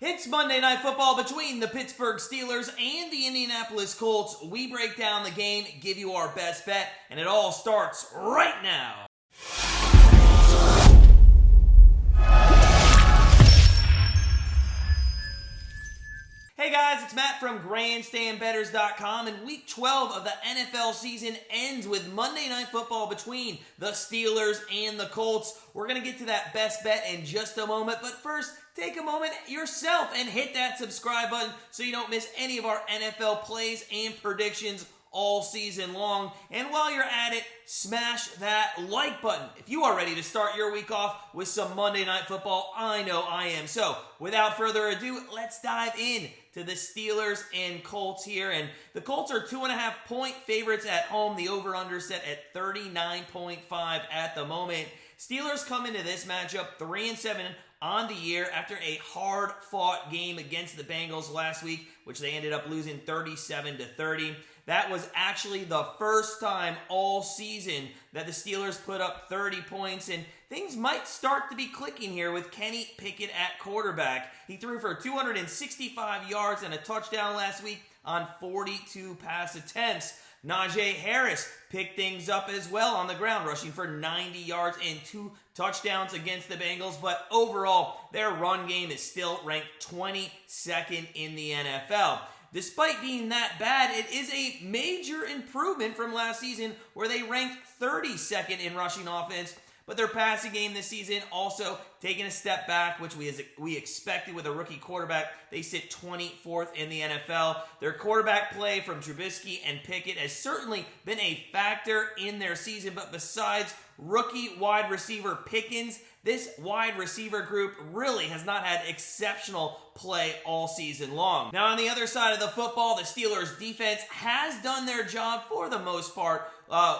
It's Monday Night Football between the Pittsburgh Steelers and the Indianapolis Colts. We break down the game, give you our best bet, and it all starts right now. Hey guys, it's Matt from Grandstand Bettors.com, and Week 12 of the NFL season ends with Monday Night Football between the Steelers and the Colts. We're going to get to that best bet in just a moment, but first, take a moment yourself and hit that subscribe button so you don't miss any of our NFL plays and predictions all season long. And while you're at it, smash that like button. If you are ready to start your week off with some Monday Night Football, I know I am. So, without further ado, let's dive in to the Steelers and Colts here. And the Colts are 2.5-point favorites at home. The over-under set at 39.5 at the moment. Steelers come into this matchup 3-7 on the year after a hard-fought game against the Bengals last week, which they ended up losing 37-30. That was actually the first time all season that the Steelers put up 30 points, and things might start to be clicking here with Kenny Pickett at quarterback. He threw for 265 yards and a touchdown last week on 42 pass attempts. Najee Harris picked things up as well on the ground, rushing for 90 yards and 2 touchdowns against the Bengals. But overall, their run game is still ranked 22nd in the NFL. Despite being that bad, it is a major improvement from last season where they ranked 32nd in rushing offense. But their passing game this season also taking a step back, which we expected with a rookie quarterback. They sit 24th in the NFL. Their quarterback play from Trubisky and Pickett has certainly been a factor in their season. But besides rookie wide receiver Pickens, this wide receiver group really has not had exceptional play all season long. Now, on the other side of the football, the Steelers' defense has done their job for the most part,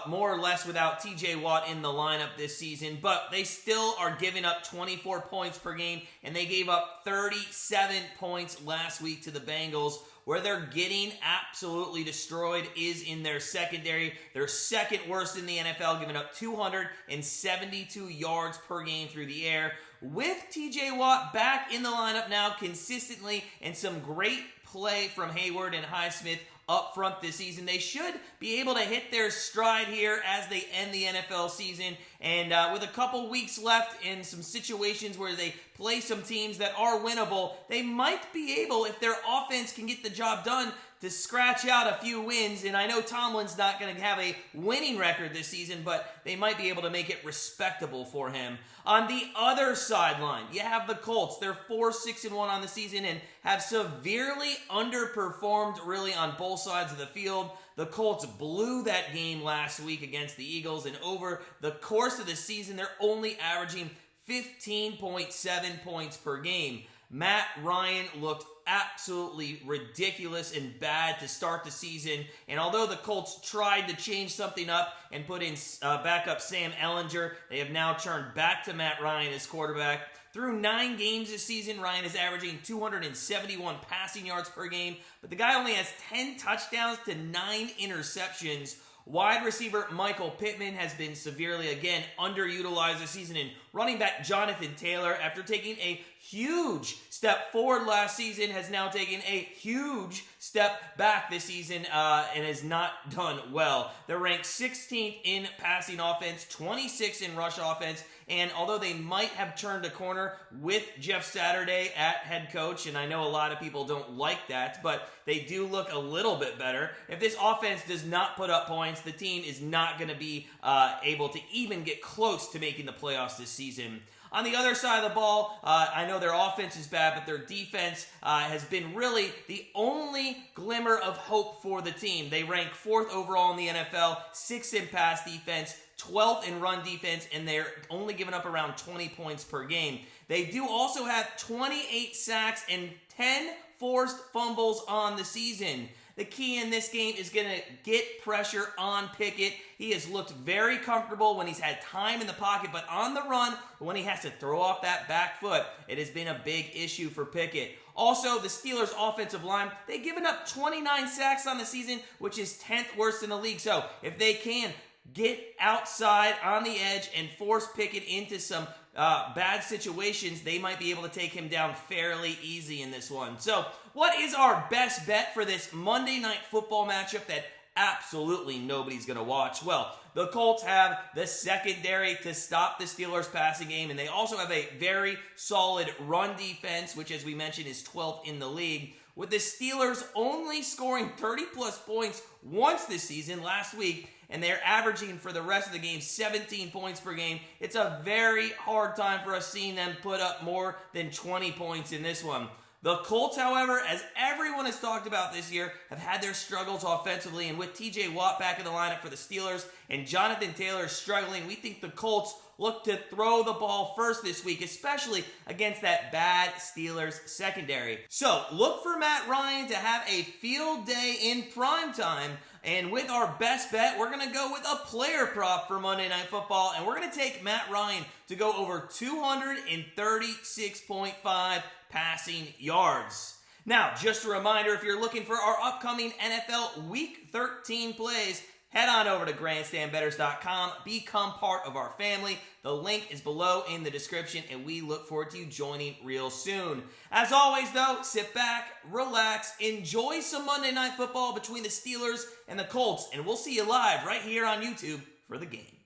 more or less without TJ Watt in the lineup this season, but they still are giving up 24 points per game, and they gave up 37 points last week to the Bengals. Where they're getting absolutely destroyed is in their secondary. They're second worst in the NFL, giving up 272 yards per game through the air. With TJ Watt back in the lineup now consistently and some great play from Hayward and Highsmith up front this season, they should be able to hit their stride here as they end the NFL season. And with a couple weeks left in some situations where they play some teams that are winnable, they might be able, if their offense can get the job done, to scratch out a few wins. And I know Tomlin's not going to have a winning record this season, but they might be able to make it respectable for him. On the other sideline, you have the Colts. They're 4-6-1 on the season and have severely underperformed really on both sides of the field. The Colts blew that game last week against the Eagles, and over the course of the season, they're only averaging 15.7 points per game. Matt Ryan looked absolutely ridiculous and bad to start the season, and although the Colts tried to change something up and put in backup Sam Ehlinger, they have now turned back to Matt Ryan as quarterback. Through 9 games this season, Ryan is averaging 271 passing yards per game, but the guy only has 10 touchdowns to 9 interceptions. Wide receiver Michael Pittman has been severely, again, underutilized this season, and running back Jonathan Taylor, after taking a huge step forward last season, has now taken a huge step back this season and has not done well. They're ranked 16th in passing offense, 26th in rush offense, and although they might have turned a corner with Jeff Saturday at head coach, and I know a lot of people don't like that, but they do look a little bit better. If this offense does not put up points, the team is not going to be able to even get close to making the playoffs this season. On the other side of the ball, I know their offense is bad, but their defense has been really the only glimmer of hope for the team. They rank 4th overall in the NFL, 6th in pass defense, 12th in run defense, and they're only giving up around 20 points per game. They do also have 28 sacks and 10 forced fumbles on the season. The key in this game is going to get pressure on Pickett. He has looked very comfortable when he's had time in the pocket, but on the run, when he has to throw off that back foot, it has been a big issue for Pickett. Also, the Steelers' offensive line, they've given up 29 sacks on the season, which is 10th worst in the league. So if they can get outside on the edge and force Pickett into some bad situations, they might be able to take him down fairly easy in this one. So, what is our best bet for this Monday Night Football matchup that absolutely nobody's going to watch? Well, the Colts have the secondary to stop the Steelers' passing game, and they also have a very solid run defense, which, as we mentioned, is 12th in the league, with the Steelers only scoring 30-plus points once this season, last week, and they're averaging for the rest of the game 17 points per game. It's a very hard time for us seeing them put up more than 20 points in this one. The Colts, however, as everyone has talked about this year, have had their struggles offensively, and with TJ Watt back in the lineup for the Steelers and Jonathan Taylor struggling, we think the Colts look to throw the ball first this week, especially against that bad Steelers secondary. So, look for Matt Ryan to have a field day in prime time, and with our best bet, we're going to go with a player prop for Monday Night Football, and we're going to take Matt Ryan to go over 236.5 passing yards. Now, just a reminder, if you're looking for our upcoming NFL Week 13 plays, head on over to grandstandbettors.com, become part of our family. The link is below in the description, and we look forward to you joining real soon. As always, though, sit back, relax, enjoy some Monday Night Football between the Steelers and the Colts, and we'll see you live right here on YouTube for the game.